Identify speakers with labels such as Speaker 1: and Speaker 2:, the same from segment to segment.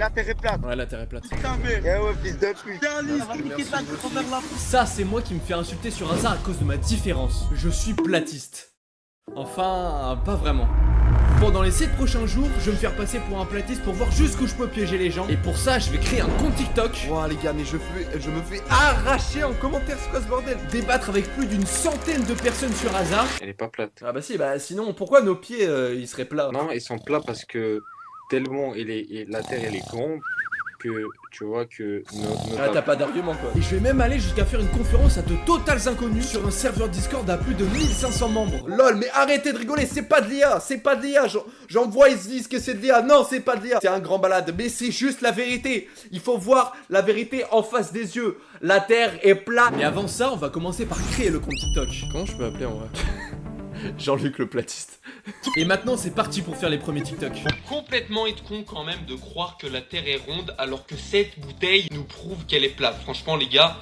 Speaker 1: la terre est plate.
Speaker 2: Ouais, la terre est plate.
Speaker 1: Putain, mais. Eh ouais, fils de pute.
Speaker 2: Ça, c'est moi qui me fais insulter sur hasard à cause de ma différence. Je suis platiste. Enfin, pas vraiment. Pendant les 7 prochains jours, je vais me faire passer pour un platiste pour voir jusqu'où je peux piéger les gens. Et pour ça, je vais créer un compte TikTok.
Speaker 3: Ouah les gars, mais je me fais arracher en commentaire, c'est quoi ce bordel?
Speaker 2: Débattre avec plus d'une centaine de personnes sur hasard.
Speaker 4: Elle est pas plate.
Speaker 2: Ah bah si, bah sinon, pourquoi nos pieds, ils seraient plats?
Speaker 4: Non, ils sont plats parce que tellement la Terre elle est grande que tu vois que
Speaker 2: Ah, t'as pas d'argument quoi. Et je vais même aller jusqu'à faire une conférence à de totales inconnus sur un serveur Discord à plus de 1500 membres.
Speaker 3: Lol, mais arrêtez de rigoler, c'est pas de l'IA, c'est pas de l'IA. J'en vois, ils se disent que c'est de l'IA. Non, c'est pas de l'IA. C'est un grand balade, mais c'est juste la vérité. Il faut voir la vérité en face des yeux. La terre est plate.
Speaker 2: Mais avant ça, on va commencer par créer le compte TikTok. Comment je peux appeler en vrai?
Speaker 3: Jean-Luc le platiste.
Speaker 2: Et maintenant, c'est parti pour faire les premiers TikTok.
Speaker 5: Faut complètement être con quand même de croire que la Terre est ronde alors que cette bouteille nous prouve qu'elle est plate. Franchement les gars,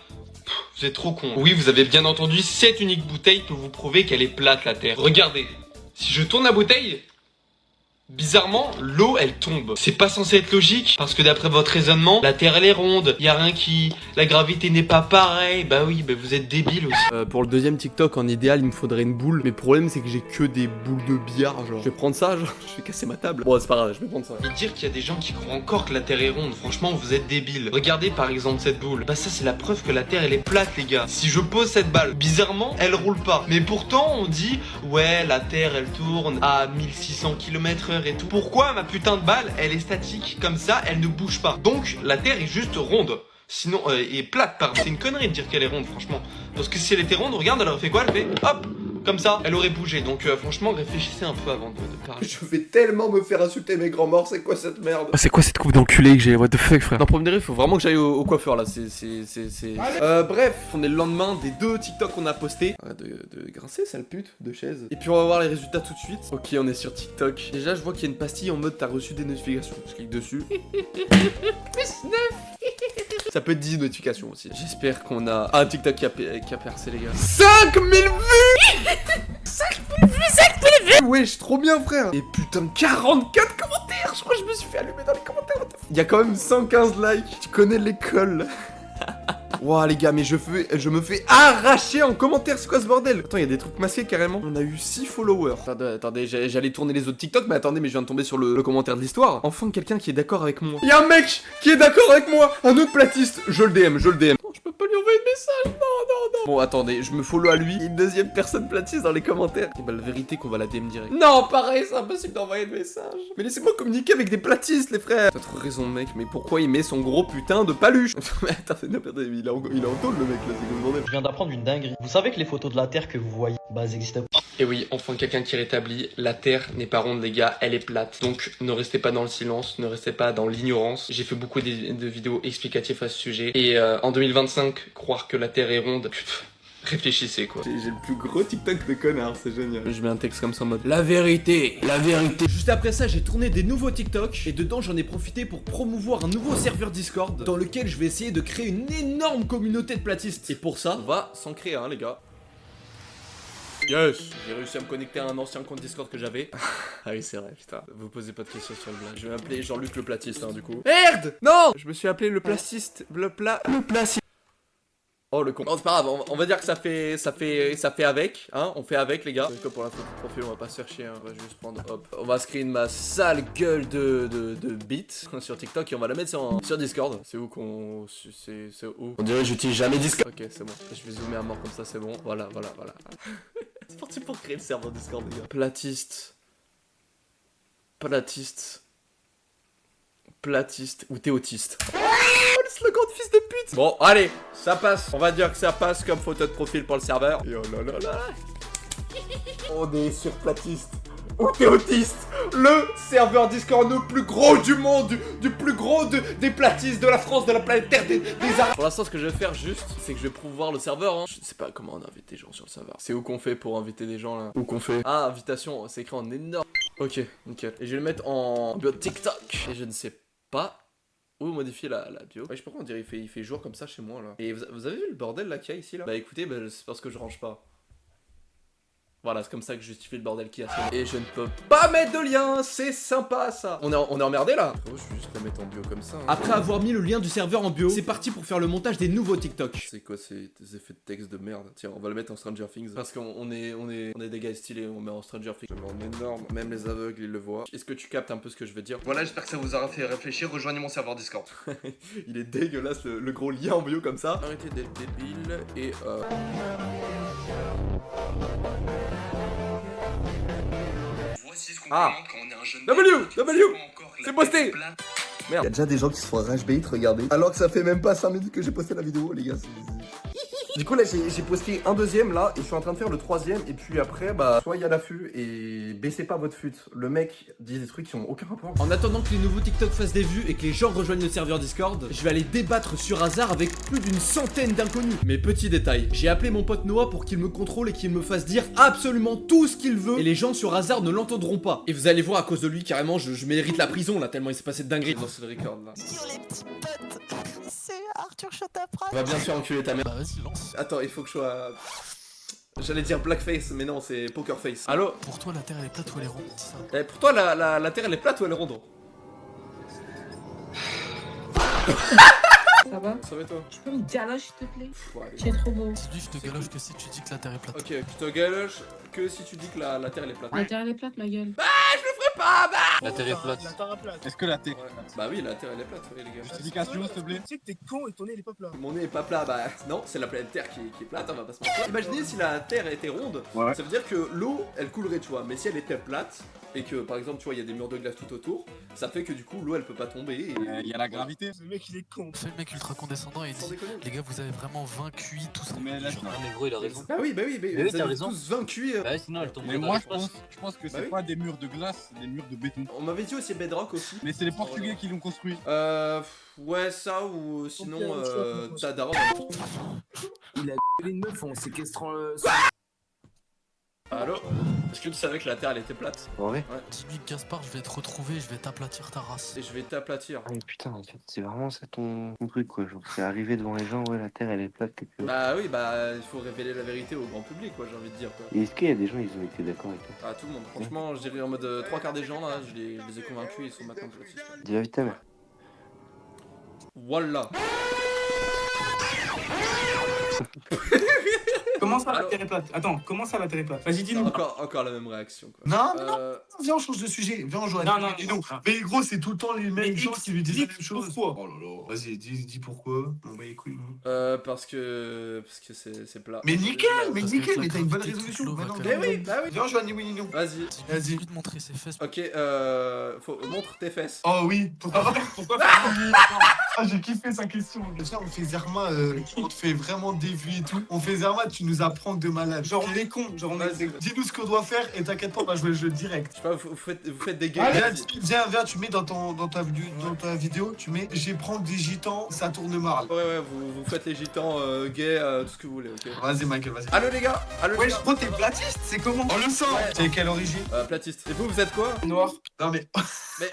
Speaker 5: vous êtes trop cons. Oui, vous avez bien entendu, cette unique bouteille peut vous prouver qu'elle est plate la Terre. Regardez, si je tourne la bouteille, bizarrement, l'eau elle tombe. C'est pas censé être logique parce que d'après votre raisonnement, la Terre elle est ronde, y a rien qui... La gravité n'est pas pareille. Bah oui, bah vous êtes débiles aussi.
Speaker 3: Pour le deuxième TikTok, en idéal, il me faudrait une boule. Mais le problème, c'est que j'ai que des boules de billard, genre. Je vais prendre ça, genre, je vais casser ma table. Bon, c'est pas grave, je vais prendre ça.
Speaker 5: Et dire qu'il y a des gens qui croient encore que la Terre est ronde, franchement vous êtes débiles. Regardez par exemple cette boule. Bah ça c'est la preuve que la Terre elle est plate les gars. Si je pose cette balle, bizarrement elle roule pas. Mais pourtant on dit ouais la Terre elle tourne à 1600 km/h et tout. Pourquoi ma putain de balle elle est statique comme ça, elle ne bouge pas? Donc la Terre est juste ronde. Sinon, est plate, pardon. C'est une connerie de dire qu'elle est ronde, franchement. Parce que si elle était ronde, regarde, elle aurait fait quoi? Elle fait hop, comme ça, elle aurait bougé. Donc franchement, réfléchissez un peu avant de parler.
Speaker 3: Je vais tellement me faire insulter mes grands morts, c'est quoi cette merde?
Speaker 2: C'est quoi cette coupe d'enculé que j'ai? What the fuck frère? Non, pour me dire, il faut vraiment que j'aille au coiffeur là,
Speaker 3: Bref, on est le lendemain des 2 TikTok qu'on a postés. Arrête de grincer, sale pute, de chaise. Et puis on va voir les résultats tout de suite. Ok, on est sur TikTok. Déjà, je vois qu'il y a une pastille en mode t'as reçu des notifications. Je clique dessus. Plus 9. Ça peut être 10 notifications aussi. J'espère qu'on a un TikTok qui a percé les gars. 5000 vues. 5000 vues. Wesh, trop bien frère. Et putain, 44 commentaires. Je crois que je me suis fait allumer dans les commentaires. Il y a quand même 115 likes. Tu connais l'école. Ouah les gars, mais je me fais arracher en commentaire, c'est quoi ce bordel? Attends, il y a des trucs masqués carrément. On a eu 6 followers. Attendez, j'allais tourner les autres TikTok, mais attendez, mais je viens de tomber sur le commentaire de l'histoire. Enfin, quelqu'un qui est d'accord avec moi. Il y a un mec qui est d'accord avec moi. Un autre platiste. Je le DM. Non, je peux pas lui envoyer de message. Non. Bon, attendez, je me follow à lui. Une deuxième personne platiste dans les commentaires. Et bah, la vérité qu'on va la DM direct. Non, pareil, c'est impossible d'envoyer de message. Mais laissez-moi communiquer avec des platistes, les frères. T'as trop raison, mec, mais pourquoi il met son gros putain de paluche? Mais attendez, il est en tôle le mec là, c'est comme bordel.
Speaker 6: Je viens d'apprendre une dinguerie. Vous savez que les photos de la Terre que vous voyez, bah elles existent pas.
Speaker 5: Et oui, enfin quelqu'un qui rétablit, la Terre n'est pas ronde les gars, elle est plate. Donc ne restez pas dans le silence, ne restez pas dans l'ignorance. J'ai fait beaucoup de vidéos explicatives à ce sujet. Et en 2025, croire que la Terre est ronde, réfléchissez quoi.
Speaker 3: J'ai le plus gros TikTok de connard, c'est génial.
Speaker 2: Je mets un texte comme ça en mode la vérité. Juste après ça, j'ai tourné des nouveaux TikTok et dedans j'en ai profité pour promouvoir un nouveau serveur Discord dans lequel je vais essayer de créer une énorme communauté de platistes. Et pour ça,
Speaker 3: On va s'en créer un, les gars.
Speaker 2: yes, j'ai réussi à me connecter à un ancien compte Discord que j'avais. Ah oui, c'est vrai, putain. Vous posez pas de questions sur le blague. Je vais m'appeler Jean-Luc le platiste, hein, du coup. Merde! Non! Je me suis appelé le platiste. Le platiste. Oh le con. Bon, c'est pas grave, on va dire que ça fait avec, hein, on fait avec les gars. Comme pour la photo de profil, on va pas se faire chier, hein. On va juste prendre, hop, on va screen ma sale gueule de bite sur TikTok et on va la mettre sur Discord. C'est où qu'on, c'est où? On dirait que j'utilise jamais Discord. Ok, c'est bon, je vais zoomer à mort comme ça, c'est bon, voilà. C'est parti pour créer le serveur Discord les gars. Platiste ou t'es autiste. Oh, le slogan de fils de pute. Bon, allez, ça passe. On va dire que ça passe comme photo de profil pour le serveur. Et oh là là là. On est sur platiste ou t'es autiste. Le serveur Discord le plus gros du monde, du plus gros des platistes de la France, de la planète Terre, des Arabes. Pour l'instant, ce que je vais faire juste, c'est que je vais promouvoir le serveur, hein. Je sais pas comment on invite des gens sur le serveur. C'est où qu'on fait pour inviter des gens là? Où qu'on fait? Ah, invitation, c'est écrit en énorme. Ok, nickel. Et je vais le mettre en bio TikTok. Et je ne sais pas où modifier la bio. Ouais, je sais pas pourquoi on dirait il fait jour comme ça chez moi là. Et vous avez vu le bordel là qu'il y a ici là? Bah écoutez, c'est parce que je range pas. Voilà, c'est comme ça que je justifie le bordel qu'il y a. Et je ne peux pas mettre de lien, c'est sympa ça. On est emmerdé là. Oh, je vais juste la mettre en bio comme ça. Hein.
Speaker 3: Après avoir mis le lien du serveur en bio, c'est parti pour faire le montage des nouveaux TikTok.
Speaker 2: C'est quoi ces effets de texte de merde? Tiens, on va le mettre en Stranger Things. Parce qu'on est des gars stylés, on met en Stranger Things. Je le mets en énorme, même les aveugles ils le voient. Est-ce que tu captes un peu ce que je veux dire?
Speaker 3: Voilà, j'espère que ça vous aura fait réfléchir. Rejoignez mon serveur Discord.
Speaker 2: Il est dégueulasse le gros lien en bio comme ça. Arrêtez d'être débile et
Speaker 3: Voici ce qu'on
Speaker 2: Ah.
Speaker 3: commande quand on est un jeune.
Speaker 2: C'est posté.
Speaker 1: Il y a déjà des gens qui se font rage bait, regardez. Alors que ça fait même pas 5 minutes que j'ai posté la vidéo, les gars. Du coup là j'ai posté un deuxième là et je suis en train de faire le troisième et puis après bah soyez à l'affût et baissez pas votre fut. Le mec dit des trucs qui ont aucun rapport.
Speaker 3: En attendant que les nouveaux TikTok fassent des vues et que les gens rejoignent le serveur Discord, je vais aller débattre sur hasard avec plus d'une centaine d'inconnus. Mais petit détail, j'ai appelé mon pote Noah pour qu'il me contrôle et qu'il me fasse dire absolument tout ce qu'il veut et les gens sur hasard ne l'entendront pas. Et vous allez voir à cause de lui carrément je mérite la prison là tellement il s'est passé de dinguerie.
Speaker 2: Non, c'est le record là.
Speaker 7: Yo les petits potes, c'est Arthur Chotapra.
Speaker 2: On va bien sûr enculer ta mère.
Speaker 8: Bah vas-y, lance.
Speaker 2: Attends, il faut que je sois... J'allais dire blackface, mais non, c'est pokerface. Allô?
Speaker 8: Pour toi, la Terre elle est plate ou elle est ronde, dis ça.
Speaker 2: Eh, pour toi, la Terre, elle est plate ou elle est ronde?
Speaker 9: Ça va?
Speaker 2: Ça va et toi?
Speaker 9: Tu peux me galoche s'il te plaît?
Speaker 2: Ouais, allez.
Speaker 9: Tu es trop beau.
Speaker 8: Dis-lui, je te galoche que si tu dis que la Terre est plate.
Speaker 2: Ok, je te galoche que si tu dis que la Terre, elle est plate.
Speaker 9: La terre elle est plate ma gueule.
Speaker 2: Pas, bah
Speaker 4: La terre est plate.
Speaker 10: Est-ce que la Terre
Speaker 2: Ouais. Bah oui, la Terre, elle est plate, oui, les gars.
Speaker 10: Justification, s'il te plaît.
Speaker 11: Tu sais que t'es con et ton nez il est pas plat.
Speaker 2: Mon nez est pas plat, bah non, c'est la planète Terre qui est plate, on va pas se mentir. Imaginez si la Terre était ronde,
Speaker 10: Ouais.
Speaker 2: ça veut dire que l'eau, elle coulerait, tu vois. Mais si elle était plate, et que par exemple, tu vois, il y a des murs de glace tout autour, ça fait que du coup, l'eau, elle peut pas tomber. Et...
Speaker 10: Il y a la gravité.
Speaker 11: Ce mec il est con.
Speaker 8: Fais le mec ultra condescendant et il
Speaker 2: Sans
Speaker 8: dit
Speaker 2: déconner.
Speaker 8: les gars, vous avez vraiment 20 QI, tout ça.
Speaker 10: Mais là,
Speaker 4: Mais gros, il a raison.
Speaker 2: Bah oui, mais
Speaker 4: oui,
Speaker 2: vous
Speaker 4: t'as
Speaker 2: avez
Speaker 4: raison.
Speaker 2: tous 20 cuits.
Speaker 4: Ouais, sinon elle tombe.
Speaker 10: mais moi, je pense que
Speaker 2: Bah
Speaker 10: c'est
Speaker 2: oui.
Speaker 10: pas des murs de glace, c'est des murs de béton.
Speaker 2: On m'avait dit aussi Bedrock aussi.
Speaker 10: Mais c'est les Portugais qui l'ont construit.
Speaker 2: Ouais, ça ou sinon ta daronne.
Speaker 1: Il a une meuf en séquestrant le...
Speaker 2: Allô? Est-ce que tu savais que la Terre elle était plate?
Speaker 4: Ouais.
Speaker 8: Dis-lui que Gaspard, je vais te retrouver, je vais t'aplatir ta race.
Speaker 2: Et je vais t'aplatir.
Speaker 12: Ah mais putain, en fait, c'est vraiment ça ton truc quoi. Genre, c'est arrivé devant les gens, ouais, la Terre elle est plate. Et que...
Speaker 2: Bah oui, bah il faut révéler la vérité au grand public, quoi, j'ai envie de dire. Quoi.
Speaker 12: Et est-ce qu'il y a des gens, ils ont été d'accord avec toi?
Speaker 2: Ah, tout le monde. Franchement, je dirais en mode 3 quarts des gens là, je les ai convaincus, ils sont maintenant complotistes.
Speaker 12: Dis la vie de ta mère.
Speaker 2: Voilà.
Speaker 11: Comment ça la
Speaker 2: Alors-
Speaker 11: terre est plate? Attends, comment ça la terre est plate? Vas-y dis-nous.
Speaker 2: Encore la même réaction, quoi.
Speaker 11: Non,
Speaker 1: Viens on change de sujet, viens on joue à
Speaker 11: Non, non,
Speaker 1: dis-nous.
Speaker 11: non.
Speaker 1: Mais gros c'est tout le temps les mêmes gens qui lui disent la même chose.
Speaker 11: Pourquoi?
Speaker 1: Oh là là, vas-y dis pourquoi. On va écouter.
Speaker 2: Parce que c'est plat.
Speaker 1: Mais nickel, mais
Speaker 8: Parce que
Speaker 1: nickel,
Speaker 8: la
Speaker 1: mais t'as une bonne
Speaker 8: gravité,
Speaker 1: résolution.
Speaker 8: toute l'eau va
Speaker 1: Maintenant,
Speaker 8: quand même.
Speaker 2: Mais oui, bah oui.
Speaker 1: viens on joue à ni oui ni non.
Speaker 2: Vas-y.
Speaker 8: Dis-lui de montrer ses fesses.
Speaker 2: Ok, faut montre tes fesses.
Speaker 1: Oh oui.
Speaker 11: Pourquoi?
Speaker 1: Ah j'ai kiffé sa question. Déjà on fait Zerma, on te fait vraiment des vues et tout. On fait Zerma, tu nous apprends de malade.
Speaker 11: Genre on est con, genre on est.
Speaker 2: Vas-y.
Speaker 1: Dis-nous ce qu'on doit faire et t'inquiète pas, on va jouer le jeu direct.
Speaker 2: Je sais pas, vous faites des games.
Speaker 1: Viens, tu mets dans ta vidéo, tu mets j'ai prendre des gitans, ça tourne marre.
Speaker 2: Ouais, vous faites les gitans gays, tout ce que vous voulez, ok.
Speaker 1: Vas-y Michael, vas-y.
Speaker 2: Allô les gars,
Speaker 1: Ouais, je crois que t'es platiste, c'est comment? On le sent. C'est quelle origine?
Speaker 2: Platiste. Et vous êtes quoi?
Speaker 11: Noir.
Speaker 1: Non mais
Speaker 2: Mais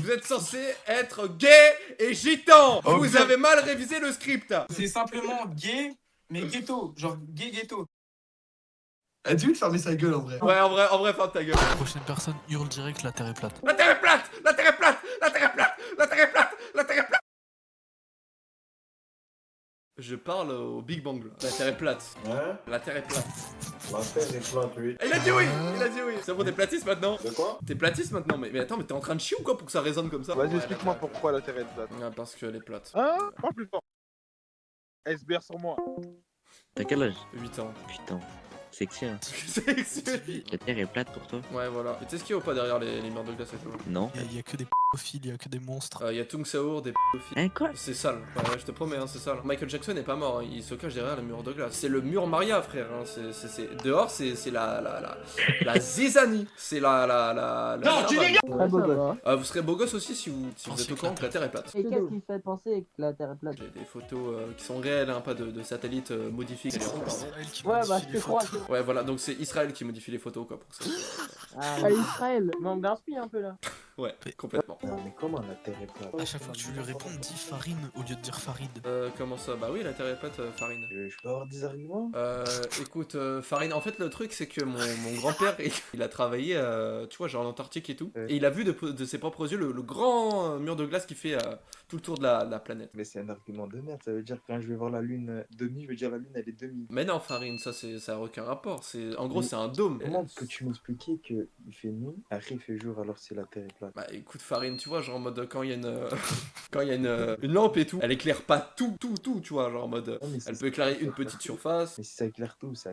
Speaker 2: vous êtes censé être gay et gitan.
Speaker 1: Oh,
Speaker 2: Vous
Speaker 1: putain.
Speaker 2: avez mal révisé le script.
Speaker 11: C'est simplement gay, mais ghetto. Genre gay ghetto.
Speaker 1: elle dit de fermer sa gueule en vrai.
Speaker 2: Ouais, en vrai, ferme ta gueule.
Speaker 8: La prochaine personne hurle direct, la Terre est plate.
Speaker 2: La terre est plate. La terre est plate. La terre est plate. La terre est plate. La terre est plate. Je parle au Big Bang là. La terre est plate.
Speaker 1: Hein?
Speaker 2: La terre est plate.
Speaker 1: La terre est plate, oui.
Speaker 2: Et il a dit oui. Il a dit oui. C'est bon, t'es platiste maintenant.
Speaker 1: De quoi?
Speaker 2: T'es platiste maintenant. Mais attends, mais t'es en train de chier ou quoi pour que ça résonne comme ça?
Speaker 10: Vas-y,
Speaker 2: Ouais,
Speaker 10: explique-moi
Speaker 2: la-
Speaker 10: pourquoi la Terre est plate.
Speaker 2: Ah, parce qu'elle est plate.
Speaker 10: Hein? Parle plus fort. SBR sur moi.
Speaker 12: T'as quel âge?
Speaker 2: 8 ans.
Speaker 12: Putain, sexy hein.
Speaker 2: C'est
Speaker 12: La Terre est plate pour toi?
Speaker 2: Ouais, voilà. Et tu sais ce qu'il y a ou pas derrière les murs de glace et tout?
Speaker 12: Non.
Speaker 8: Il y a que des pédophiles, il y a que des monstres.
Speaker 2: Il y a Tung Saur, des pédophiles.
Speaker 12: Hein quoi?
Speaker 2: C'est sale, ouais, je te promets, hein, c'est sale. Michael Jackson n'est pas mort, hein, il se cache derrière le mur de glace. C'est le mur Maria, frère. Hein. Dehors, c'est la zizanie. C'est la.
Speaker 11: Non, tu dégages.
Speaker 9: Très beau gosse.
Speaker 2: Vous serez beau gosse aussi si vous êtes au courant que la Terre est plate.
Speaker 9: Et qu'est-ce qui fait penser que la terre est plate?
Speaker 2: J'ai des photos qui sont réelles, hein, pas de satellites modifiés.
Speaker 8: C'est Israël qui
Speaker 9: Ouais,
Speaker 8: modifie
Speaker 9: bah je
Speaker 8: les
Speaker 9: te crois.
Speaker 8: photos.
Speaker 2: Ouais, voilà, donc c'est Israël qui modifie les photos, quoi, pour ça.
Speaker 9: Ah, Israël, manque d'inspi un peu là.
Speaker 2: Ouais, complètement.
Speaker 12: Non, mais comment la Terre est plate?
Speaker 8: À chaque fois que tu lui réponds, dis farine au lieu de dire faride.
Speaker 2: Comment ça? Bah oui, la Terre est plate, Farine.
Speaker 12: Je peux avoir des arguments?
Speaker 2: Écoute, Farine, en fait, le truc, c'est que mon grand-père, il a travaillé, tu vois, genre en Antarctique et tout.
Speaker 12: Ouais.
Speaker 2: Et il a vu de ses propres yeux le grand mur de glace qui fait tout le tour de la planète.
Speaker 12: Mais c'est un argument de merde, ça veut dire que quand je vais voir la Lune demi, je vais dire la Lune elle est demi.
Speaker 2: Mais non, Farine, ça a aucun rapport. En gros,
Speaker 12: Mais
Speaker 2: c'est un dôme.
Speaker 12: Comment peux-tu m'expliquer qu'il fait nuit, après il fait jour alors c'est la Terre est plate?
Speaker 2: Bah écoute, Farine, tu vois, genre en mode quand il y a une quand il y a une lampe et tout, elle éclaire pas tout, tu vois, genre en mode
Speaker 12: Non, mais
Speaker 2: elle
Speaker 12: c'est-
Speaker 2: peut éclairer une petite surface.
Speaker 12: Mais si ça éclaire tout, ça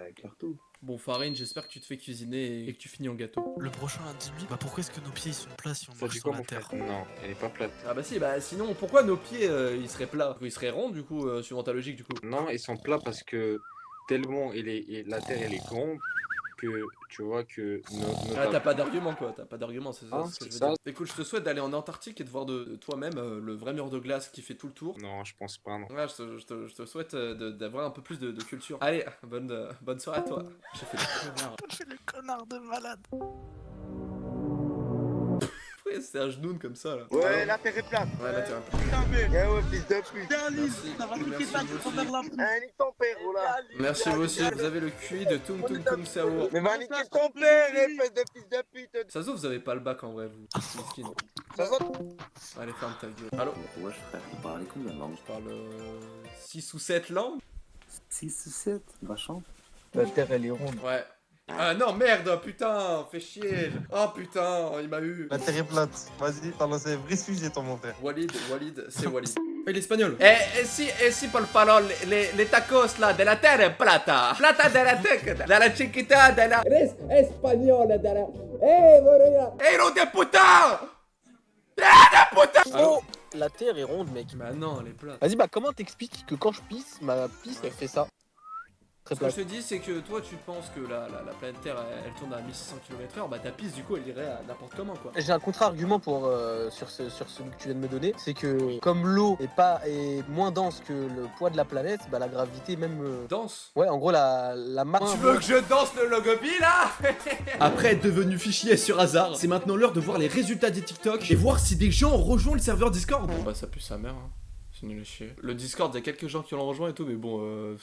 Speaker 12: éclaire tout.
Speaker 2: Bon, Farine, j'espère que tu te fais cuisiner et que tu finis en gâteau.
Speaker 8: Le prochain à 10 000, bah pourquoi est-ce que nos pieds ils sont plats si on
Speaker 4: Ça
Speaker 8: marche
Speaker 4: dit
Speaker 8: sur
Speaker 4: quoi,
Speaker 8: la
Speaker 4: mon
Speaker 8: terre?
Speaker 4: frère? Non, elle est pas plate.
Speaker 2: Ah bah si, bah sinon pourquoi nos pieds ils seraient plats? Ils seraient ronds du coup, suivant ta logique du coup.
Speaker 4: Non, ils sont plats parce que tellement la Terre elle est grande que tu vois que
Speaker 2: Ah, t'as pas d'argument quoi, t'as pas d'argument, c'est ça
Speaker 4: Ah,
Speaker 2: ce que je veux
Speaker 4: c'est ça.
Speaker 2: dire. Écoute, je te souhaite d'aller en Antarctique et de voir de toi-même le vrai mur de glace qui fait tout le tour.
Speaker 4: Non, je pense pas, non.
Speaker 2: Ouais, je te souhaite d'avoir un peu plus de culture. Allez, bonne soirée à toi. J'ai fait des connards.
Speaker 8: T'as fait le connard de malade.
Speaker 2: Ouais, c'est un genou comme ça là.
Speaker 10: Ouais, la Terre est plate.
Speaker 2: Ouais, là t'es un peu.
Speaker 10: Putain, mais. Eh ouais, fils de pute. Nique ton père, oh là.
Speaker 2: Merci vous aussi. Vous avez le QI de Tung Tung Tung Sao.
Speaker 10: Mais va niquer ton père, espèce de fils de pute.
Speaker 2: Ça se trouve, vous avez pas le bac en vrai, vous. Miskin.
Speaker 10: Ça saute.
Speaker 2: Allez, ferme ta gueule. Allô?
Speaker 12: Wesh frère, tu parles combien de langues?
Speaker 2: Je parle 6 ou 7 langues?
Speaker 12: 6 ou 7, vachement.
Speaker 10: La Terre elle est ronde.
Speaker 2: Ouais. Ah non, merde, putain, fais chier. Oh putain, il m'a eu.
Speaker 10: La Terre est plate. Vas-y, t'as lancé un vrai sujet, ton mon frère.
Speaker 2: Walid, c'est Walid. Il est espagnol. Et si por favor, les tacos là, de la terre plata. Plata de la teca, de la chiquita, de la. Eres espagnol, de la. Héros de putain!
Speaker 6: Oh, la terre est ronde, mec.
Speaker 2: Bah non, elle est plate.
Speaker 6: Vas-y, bah comment t'expliques que quand je pisse, ma pisse elle fait ça? Très
Speaker 2: Ce que je
Speaker 6: plate.
Speaker 2: te dis, c'est que toi, tu penses que la planète Terre, elle tourne à 1600 km/h, bah ta piste, du coup, elle irait à n'importe comment, quoi.
Speaker 6: J'ai un contre-argument pour sur celui que tu viens de me donner, c'est que comme l'eau est moins dense que le poids de la planète, bah la gravité même.
Speaker 2: Danse.
Speaker 6: Ouais, en gros la masse.
Speaker 2: Tu veux que je danse le logopi, là? Après être devenu fichier sur hasard, c'est maintenant l'heure de voir les résultats des TikTok et voir si des gens ont rejoint le serveur Discord. Bah ça pue sa mère, hein. C'est nul à chier. Le Discord, il y a quelques gens qui l'ont rejoint et tout, mais bon,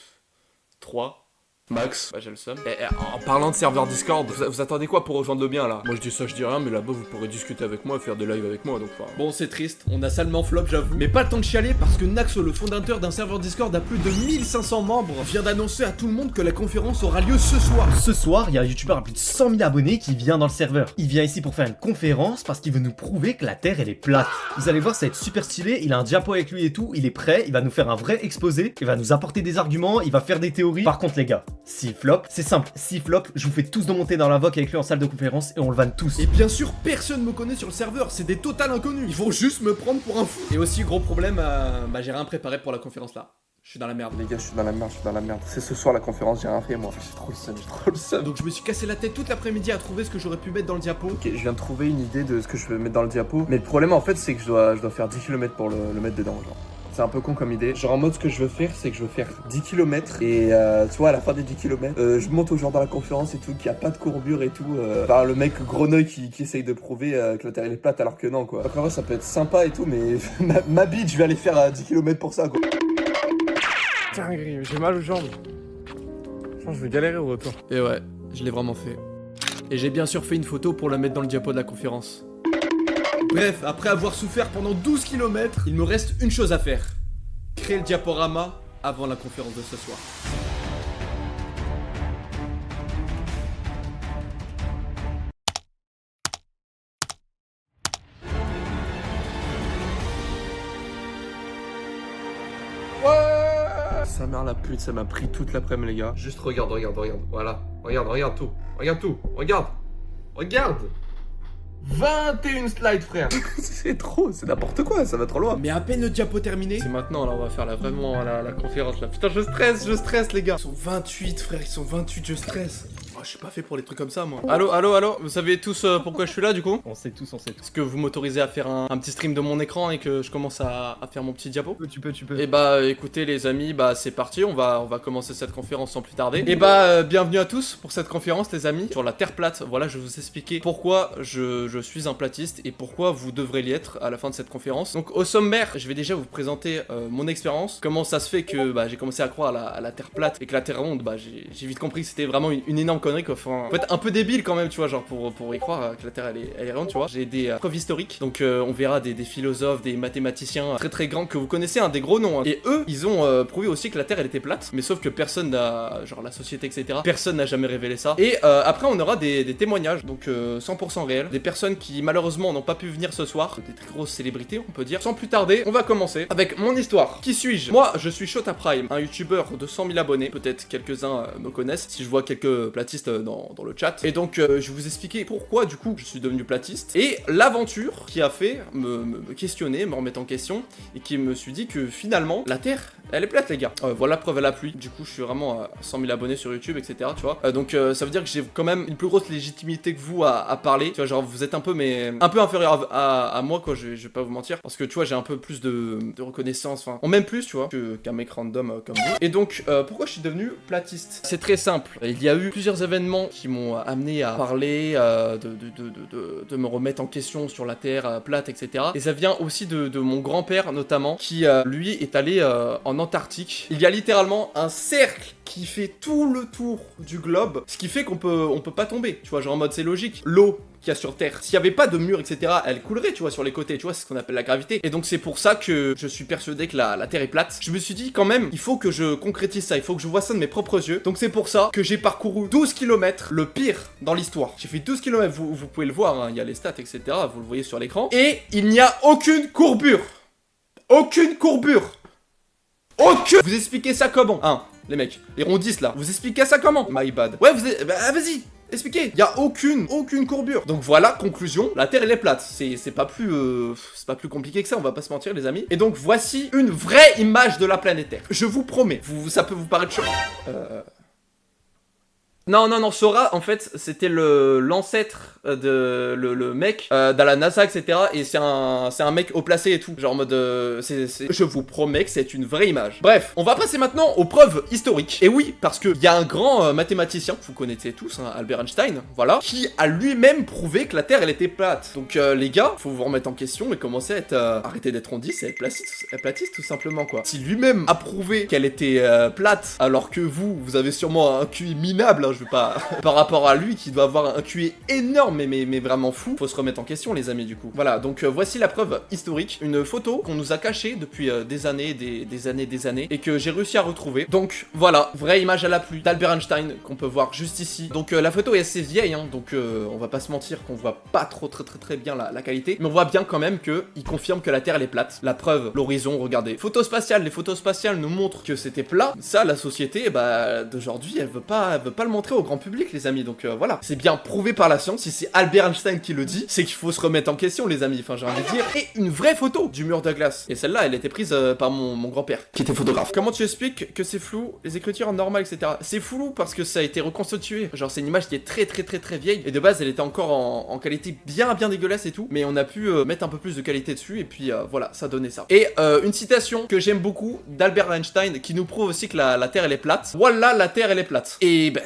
Speaker 2: 3 max. Bah j'ai le seum. Et en parlant de serveur Discord, vous attendez quoi pour rejoindre le bien là? Moi je dis ça, je dis rien, mais là-bas vous pourrez discuter avec moi, faire des lives avec moi, donc enfin. Bon, c'est triste, on a salement flop, j'avoue. Mais pas le temps de chialer parce que Naxo, le fondateur d'un serveur Discord à plus de 1500 membres, vient d'annoncer à tout le monde que la conférence aura lieu ce soir.
Speaker 13: Ce soir, il y a un youtubeur à plus de 100 000 abonnés qui vient dans le serveur. Il vient ici pour faire une conférence parce qu'il veut nous prouver que la Terre elle est plate. Vous allez voir, ça va être super stylé, il a un diapo avec lui et tout, il est prêt, il va nous faire un vrai exposé, il va nous apporter des arguments, il va faire des théories. Par contre les gars, s'il flop, c'est simple, s'il flop, je vous fais tous de monter dans la VOC avec lui en salle de conférence et on le vanne tous.
Speaker 2: Et bien sûr, personne me connaît sur le serveur, c'est des total inconnus. Ils vont juste me prendre pour un fou. Et aussi, gros problème, bah j'ai rien préparé pour la conférence là. Je suis dans la merde.
Speaker 1: Les gars, je suis dans la merde. C'est ce soir la conférence, j'ai rien fait moi. J'ai trop le seum.
Speaker 2: Donc je me suis cassé la tête toute l'après-midi à trouver ce que j'aurais pu mettre dans le diapo.
Speaker 1: Ok, je viens de trouver une idée de ce que je veux mettre dans le diapo. Mais le problème en fait, c'est que je dois faire 10 km pour le mettre dedans, genre. C'est un peu con comme idée. Genre en mode, ce que je veux faire, c'est que je veux faire 10 km. Et tu vois, à la fin des 10 km, je monte au genre dans la conférence et tout, qu'il n'y a pas de courbure et tout. Enfin, le mec grenouille qui essaye de prouver que la Terre elle est plate alors que non, quoi. Donc en vrai, ça peut être sympa et tout, mais ma bite, je vais aller faire 10 km pour ça, quoi.
Speaker 10: Tiens, j'ai mal aux jambes. Je pense que je vais galérer au retour.
Speaker 2: Et ouais, je l'ai vraiment fait. Et j'ai bien sûr fait une photo pour la mettre dans le diapo de la conférence. Bref, après avoir souffert pendant 12 km, il me reste une chose à faire. Créer le diaporama avant la conférence de ce soir. Ouais. Sa mère la pute, ça m'a pris toute l'après-midi les gars. Juste regarde. Voilà. Regarde tout. Regarde 21 slides frère.
Speaker 1: C'est trop, c'est n'importe quoi, ça va trop loin.
Speaker 2: Mais à peine le diapo terminé. C'est maintenant là, on va faire vraiment la conférence là. Putain, je stresse les gars. Ils sont 28 frère, ils sont 28, je stresse. Oh je suis pas fait pour les trucs comme ça, moi. Allô, allô, allô, vous savez tous pourquoi je suis là, du coup?
Speaker 13: On sait tous, on sait tous.
Speaker 2: Est-ce que vous m'autorisez à faire un petit stream de mon écran et que je commence à faire mon petit diapo?
Speaker 13: Tu peux.
Speaker 2: Et bah, écoutez, les amis, bah, c'est parti, on va commencer cette conférence sans plus tarder. Et bah, bienvenue à tous pour cette conférence, les amis, sur la Terre plate. Voilà, je vais vous expliquer pourquoi je suis un platiste et pourquoi vous devrez l'y être à la fin de cette conférence. Donc, au sommaire, je vais déjà vous présenter mon expérience. Comment ça se fait que bah, j'ai commencé à croire à la Terre plate et que la Terre ronde, bah, j'ai vite compris que c'était vraiment une énorme connerie, quoi. Enfin, faut être un peu débile quand même, tu vois, genre pour y croire que la Terre elle est ronde, tu vois. J'ai des preuves historiques, donc on verra des philosophes, des mathématiciens très très grands que vous connaissez, hein, des gros noms. Hein. Et eux, ils ont prouvé aussi que la Terre elle était plate, mais sauf que personne n'a, genre la société, etc. Personne n'a jamais révélé ça. Et après, on aura des témoignages, donc 100% réels, des personnes qui malheureusement n'ont pas pu venir ce soir, des très grosses célébrités, on peut dire. Sans plus tarder, on va commencer avec mon histoire. Qui suis-je? Moi, je suis Shota Prime, un youtubeur de 100 000 abonnés. Peut-être quelques-uns me connaissent, si je vois quelques platistes dans le chat. Et donc, je vais vous expliquer pourquoi, du coup, je suis devenu platiste. Et l'aventure qui a fait me questionner, me remettre en question, et qui me suis dit que finalement, la Terre, elle est plate, les gars. Voilà, preuve à la pluie. Du coup, je suis vraiment à 100 000 abonnés sur YouTube, etc. Tu vois. Donc, ça veut dire que j'ai quand même une plus grosse légitimité que vous à parler. Tu vois, genre, vous êtes un peu inférieur à moi, quoi. Je vais pas vous mentir. Parce que, tu vois, j'ai un peu plus de reconnaissance. Enfin, on m'aime plus, tu vois, qu'un mec random comme vous. Et donc, pourquoi je suis devenu platiste? C'est très simple. Il y a eu plusieurs événements qui m'ont amené à parler, de me remettre en question sur la Terre plate, etc. Et ça vient aussi de mon grand-père, notamment, qui, lui, est allé en Antarctique. Il y a littéralement un cercle qui fait tout le tour du globe, ce qui fait qu'on peut pas tomber, tu vois, genre en mode c'est logique. L'eau qu'il y a sur Terre, s'il y avait pas de mur, etc., elle coulerait, tu vois, sur les côtés, tu vois, c'est ce qu'on appelle la gravité. Et donc c'est pour ça que je suis persuadé que la Terre est plate. Je me suis dit quand même, il faut que je concrétise ça, il faut que je vois ça de mes propres yeux. Donc c'est pour ça que j'ai parcouru 12 km, le pire dans l'histoire. J'ai fait 12 km, vous pouvez le voir, hein, il y a les stats, etc., vous le voyez sur l'écran. Et il n'y a aucune courbure. Aucune courbure. Aucune. Vous expliquez ça comment? Hein, les mecs, les rondistes là, vous expliquez ça comment? My bad. Ouais, bah, vas-y, expliquez. Il y a aucune courbure. Donc voilà, conclusion, la Terre elle est plate. C'est pas plus compliqué que ça, on va pas se mentir les amis. Et donc voici une vraie image de la planète Terre. Je vous promets. Ça peut vous paraître chaud. Non, Sora, en fait, c'était l'ancêtre de le mec dans la NASA, etc. Et c'est un mec haut placé et tout. Genre en mode, je vous promets que c'est une vraie image. Bref, on va passer maintenant aux preuves historiques. Et oui, parce qu'il y a un grand mathématicien, vous connaissez tous, hein, Albert Einstein, voilà, qui a lui-même prouvé que la Terre, elle était plate. Donc les gars, faut vous remettre en question et commencer à être, arrêter d'être rondiste et être platiste, tout simplement, quoi. Si lui-même a prouvé qu'elle était plate, alors que vous avez sûrement un QI minable, hein, je veux pas par rapport à lui qui doit avoir un QI énorme mais vraiment fou, faut se remettre en question les amis du coup. Voilà, donc voici la preuve historique, une photo qu'on nous a cachée depuis des années et que j'ai réussi à retrouver. Donc voilà, vraie image à la pluie d'Albert Einstein qu'on peut voir juste ici. Donc la photo est assez vieille, hein, donc on va pas se mentir qu'on voit pas trop très bien la qualité, mais on voit bien quand même que il confirme que la Terre elle est plate. La preuve, l'horizon, regardez. Photos spatiales, les photos spatiales nous montrent que c'était plat. Ça, la société, bah d'aujourd'hui, elle veut pas le montrer au grand public les amis, donc voilà, c'est bien prouvé par la science. Si c'est Albert Einstein qui le dit, c'est qu'il faut se remettre en question les amis, enfin j'ai envie de dire. Et une vraie photo du mur de glace, et celle-là elle était prise par mon grand-père qui était photographe. Comment tu expliques que c'est flou, les écritures normales, etc. C'est flou parce que ça a été reconstitué, genre c'est une image qui est très vieille, et de base elle était encore en qualité bien dégueulasse et tout, mais on a pu mettre un peu plus de qualité dessus, et puis voilà, ça donnait ça. Et une citation que j'aime beaucoup d'Albert Einstein qui nous prouve aussi que la Terre elle est plate. Voilà, la Terre elle est plate. Et ben...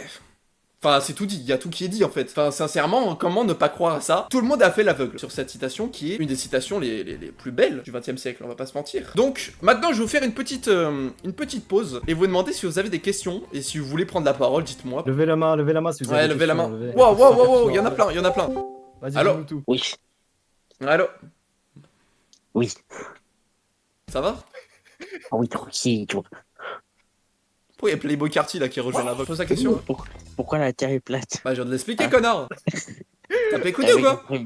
Speaker 2: Enfin, c'est tout dit, il y a tout qui est dit en fait. Enfin, sincèrement, comment ne pas croire à ça? Tout le monde a fait l'aveugle sur cette citation qui est une des citations les plus belles du XXe siècle, on va pas se mentir. Donc, maintenant, je vais vous faire une petite pause et vous demander si vous avez des questions et si vous voulez prendre la parole, dites-moi.
Speaker 10: Levez la main si vous avez des
Speaker 2: levez la
Speaker 10: questions,
Speaker 2: main. Wow, il y en a plein.
Speaker 10: Vas-y,
Speaker 2: allô?
Speaker 10: dis-nous tout.
Speaker 12: Oui.
Speaker 2: Allô?
Speaker 12: Oui.
Speaker 2: Ça va?
Speaker 12: Oui, si, tu vois.
Speaker 2: Pourquoi il y a Playboy Carty là qui rejoint la voix? Pose la question.
Speaker 12: Pourquoi la Terre est plate?
Speaker 2: Bah, je viens de l'expliquer, connard. T'as pas écouté ou quoi?
Speaker 12: Oui.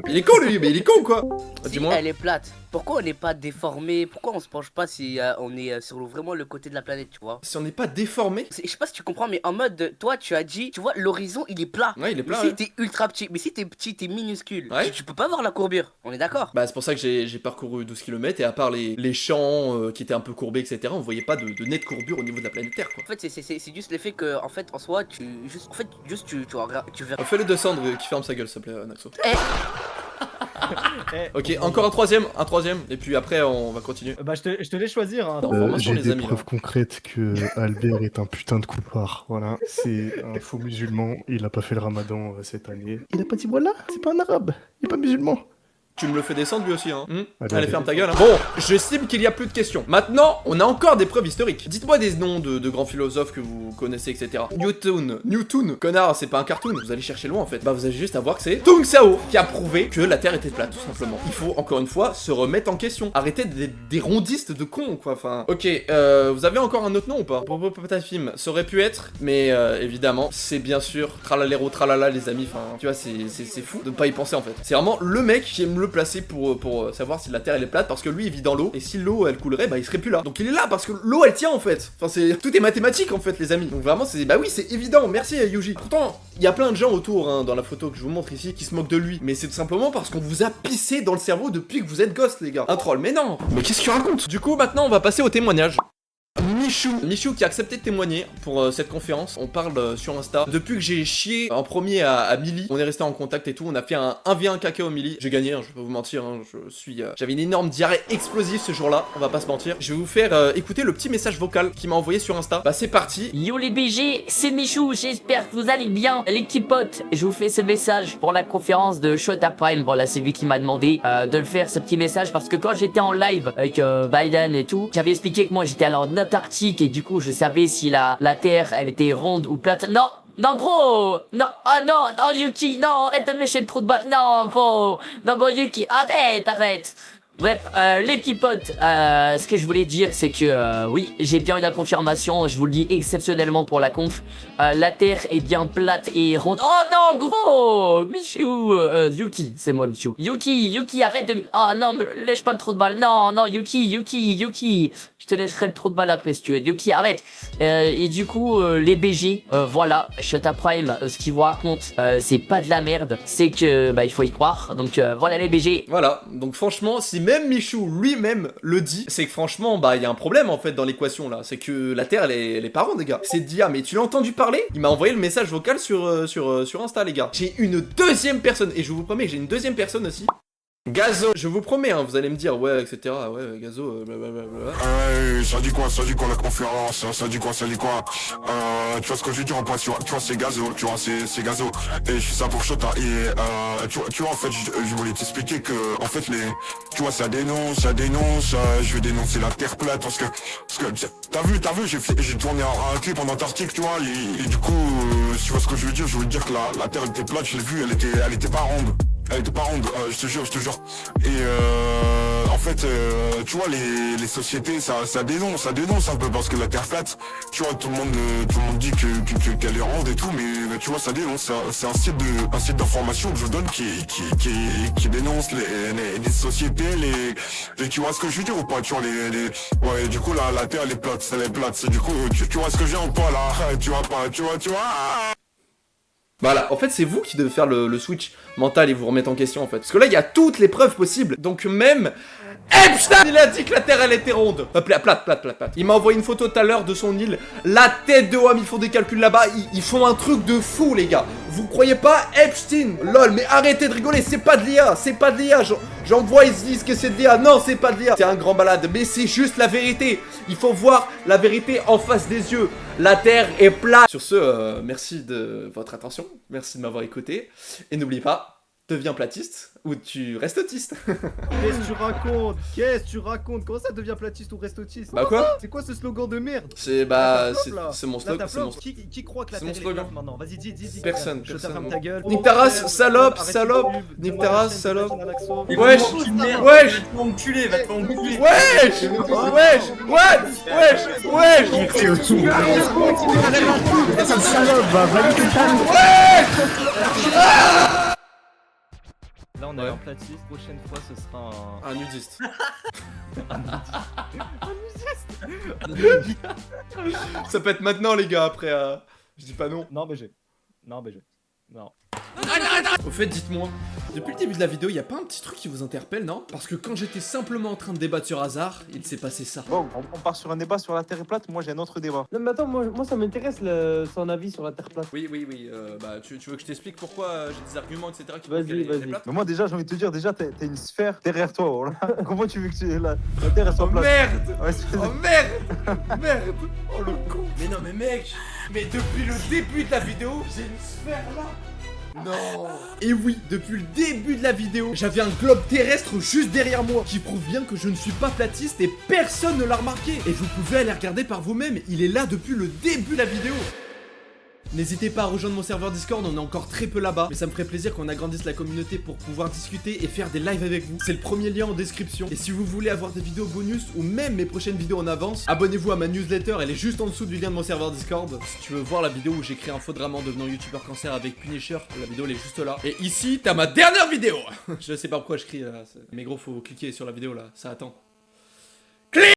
Speaker 2: Il est con lui, mais il est con ou quoi?
Speaker 6: Si,
Speaker 2: Dis-moi.
Speaker 6: elle est plate.
Speaker 14: pourquoi on n'est pas déformé? Pourquoi on se penche pas si on est sur vraiment le côté de la planète, tu vois?
Speaker 2: Si on n'est pas déformé?
Speaker 14: Je sais pas si tu comprends, mais en mode, toi, tu as dit, tu vois, l'horizon, il est plat.
Speaker 2: Ouais, il est plat.
Speaker 14: Mais si t'es ultra petit, mais si t'es petit, t'es minuscule,
Speaker 2: Ouais.
Speaker 14: tu peux pas voir la courbure, on est d'accord?
Speaker 2: Bah c'est pour ça que j'ai parcouru 12 km et à part les champs qui étaient un peu courbés, etc., on voyait pas de nette courbure au niveau de la planète Terre, quoi.
Speaker 14: En fait, c'est juste l'effet que, en fait, en soi, tu verras.
Speaker 2: Fais-le descendre qui ferme sa gueule, s'il te plaît, Naxo.
Speaker 10: Eh,
Speaker 2: Ok, encore un troisième, et puis après on va continuer.
Speaker 10: Bah je te laisse choisir. Hein.
Speaker 2: Formation,
Speaker 15: J'ai
Speaker 2: les
Speaker 15: des
Speaker 2: amis,
Speaker 15: preuves
Speaker 2: là.
Speaker 15: concrètes que Albert est un putain de coupard. Voilà, c'est un faux musulman. Il a pas fait le ramadan cette année. Il a pas dit voilà, c'est pas un arabe, il est pas musulman.
Speaker 2: Tu me le fais descendre lui aussi, hein.
Speaker 15: Allez,
Speaker 2: Allez, ferme ta gueule. Hein. Bon, j'estime qu'il y a plus de questions. Maintenant, on a encore des preuves historiques. Dites-moi des noms de grands philosophes que vous connaissez, etc. Newton, connard, c'est pas un cartoon. Vous allez chercher loin en fait. Bah, vous avez juste à voir que c'est Tung Sao qui a prouvé que la Terre était plate, tout simplement. Il faut encore une fois se remettre en question. Arrêtez des rondistes de cons, quoi. Enfin, ok. Vous avez encore un autre nom ou pas? Popotapim, ça aurait pu être, mais évidemment, c'est bien sûr tralalero tralala, les amis. Enfin, tu vois, c'est fou de pas y penser en fait. C'est vraiment le mec qui aime le placer pour savoir si la Terre elle est plate parce que lui il vit dans l'eau et si l'eau elle coulerait bah il serait plus là. Donc il est là parce que l'eau elle tient en fait. Enfin c'est tout est mathématique en fait les amis. Donc vraiment c'est bah oui c'est évident. Merci Yuji. Pourtant il y a plein de gens autour hein, dans la photo que je vous montre ici qui se moquent de lui. Mais c'est tout simplement parce qu'on vous a pissé dans le cerveau depuis que vous êtes gosse les gars. Un troll mais non. Mais qu'est-ce qu'il raconte? Du coup maintenant on va passer au témoignage. Michou qui a accepté de témoigner pour cette conférence. On parle sur Insta. Depuis que j'ai chié en premier à Millie, on est resté en contact et tout. On a fait un 1v1 caca au Millie. J'ai gagné, hein, je vais pas vous mentir. Hein, j'avais une énorme diarrhée explosive ce jour-là. On va pas se mentir. Je vais vous faire écouter le petit message vocal qu'il m'a envoyé sur Insta. Bah c'est parti.
Speaker 16: Yo les BG, c'est Michou. J'espère que vous allez bien. Les petits potes, je vous fais ce message pour la conférence de Shota Prime. Voilà, c'est lui qui m'a demandé de le faire ce petit message parce que quand j'étais en live avec Biden et tout, j'avais expliqué que moi j'étais alors en Antarctique et du coup je savais si la Terre elle était ronde ou plate. Non gros, non, ah non Yuki, non, arrête de me lécher le trou de balle, non gros, non gros Yuki, arrête. Bref, les petits potes, ce que je voulais dire c'est que oui, j'ai bien eu la confirmation, je vous le dis exceptionnellement pour la conf, la Terre est bien plate et ronde. Oh non gros, Michou, Yuki, c'est moi Michou. Yuki, arrête de... Oh non, me lèche pas le trou de balle, non, Yuki, je te laisserai le trou de balle après si tu veux. Yuki, arrête. Et du coup, les BG, voilà, Shota Prime, ce qu'ils vous racontent, c'est pas de la merde, c'est que, bah, il faut y croire, donc voilà les BG.
Speaker 2: Voilà, donc franchement, si même Michou lui-même le dit, c'est que franchement, bah, il y a un problème en fait dans l'équation là, c'est que la Terre elle est pas ronde les gars. C'est Dia, mais tu l'as entendu parler? Il m'a envoyé le message vocal sur Insta les gars. J'ai une deuxième personne, et je vous promets que j'ai une deuxième personne aussi. Gazo, je vous promets, hein, vous allez me dire, ouais, etc. Ouais, Gazo, blablabla.
Speaker 17: Ça dit quoi la conférence? Ça dit quoi? Tu vois ce que je veux dire en point, tu vois, c'est Gazo, tu vois, c'est Gazo. Et je fais ça pour Shota. Et tu vois, en fait, je voulais t'expliquer que, en fait, tu vois, ça dénonce, je vais dénoncer la Terre plate parce que t'as vu, j'ai tourné un clip en Antarctique, tu vois, et du coup, tu vois ce que je veux dire que la Terre était plate, je l'ai vu, elle était pas ronde. Elle était pas ronde, je te jure. Et en fait, tu vois, les sociétés, ça dénonce un peu parce que la Terre plate, tu vois, tout le monde dit qu'elle est ronde et tout, mais tu vois, ça dénonce. C'est un site d'information que je donne qui dénonce les sociétés, tu vois ce que je veux dire ou pas, tu vois, ouais, du coup, la Terre, elle est plate, du coup, tu vois ce que j'ai en toi, là, tu vois pas, tu vois.
Speaker 2: Voilà, en fait c'est vous qui devez faire le switch mental et vous remettre en question en fait. Parce que là il y a toutes les preuves possibles. Donc même Epstein il a dit que la Terre elle était ronde. Plate. Il m'a envoyé une photo tout à l'heure de son île. La tête de homme, ils font des calculs là-bas. Ils font un truc de fou les gars. Vous croyez pas Epstein? Lol, mais arrêtez de rigoler, c'est pas de l'IA. J'en vois, ils se disent que c'est de l'IA. Non, c'est pas de l'IA. C'est un grand malade, mais c'est juste la vérité. Il faut voir la vérité en face des yeux. La Terre est plate. Sur ce, merci de votre attention. Merci de m'avoir écouté. Et n'oublie pas, deviens platiste ou tu restes autiste.
Speaker 10: Qu'est-ce que tu racontes? Comment ça devient platiste ou reste autiste?
Speaker 2: Bah quoi?
Speaker 10: C'est quoi ce slogan de merde?
Speaker 2: C'est mon slogan.
Speaker 10: Qui croit que la Terre est plate maintenant? Vas-y, dis.
Speaker 2: Personne.
Speaker 10: Ta gueule.
Speaker 2: Nique ta race, salope. Nique ta race, salope.
Speaker 11: Wesh.
Speaker 2: Wesh.
Speaker 11: Va te faire enculer.
Speaker 2: Wesh.
Speaker 10: Là
Speaker 18: on est en platiste. Prochaine fois, ce sera
Speaker 2: un nudiste. Ça peut être maintenant, les gars, après. Je dis pas non.
Speaker 18: Non, BG. Non, BG. Non.
Speaker 2: Au fait, dites-moi, depuis le début de la vidéo, y a pas un petit truc qui vous interpelle, non? Parce que quand j'étais simplement en train de débattre sur hasard, il s'est passé ça.
Speaker 11: Bon, on part sur un débat sur la Terre est plate, moi j'ai un autre débat.
Speaker 6: Non mais attends, moi ça m'intéresse son avis sur la Terre plate.
Speaker 2: Oui, bah tu veux que je t'explique pourquoi j'ai des arguments, etc. qui
Speaker 6: Vas-y,
Speaker 2: prouvent qu'elle est
Speaker 6: vas-y.
Speaker 2: plate?
Speaker 11: Mais moi déjà, j'ai envie de te dire, déjà t'as une sphère derrière toi, voilà. Comment tu veux que la Terre elle soit
Speaker 2: Oh
Speaker 11: plate?
Speaker 2: merde!
Speaker 11: Ouais,
Speaker 2: Oh merde! Merde! Oh le con! Mais non mais mec! Mais depuis le début de la vidéo, j'ai une sphère là! Non. Et oui, depuis le début de la vidéo, j'avais un globe terrestre juste derrière moi, qui prouve bien que je ne suis pas platiste et personne ne l'a remarqué. Et vous pouvez aller regarder par vous-même, il est là depuis le début de la vidéo. N'hésitez pas à rejoindre mon serveur Discord, on est encore très peu là-bas, mais ça me ferait plaisir qu'on agrandisse la communauté pour pouvoir discuter et faire des lives avec vous. C'est le premier lien en description. Et si vous voulez avoir des vidéos bonus ou même mes prochaines vidéos en avance, abonnez-vous à ma newsletter, elle est juste en dessous du lien de mon serveur Discord. Si tu veux voir la vidéo où j'ai créé un faux drama en devenant youtubeur cancer avec Punisher, la vidéo elle est juste là. Et ici, t'as ma dernière vidéo. Je sais pas pourquoi je crie là, mais gros, faut cliquer sur la vidéo là, ça attend.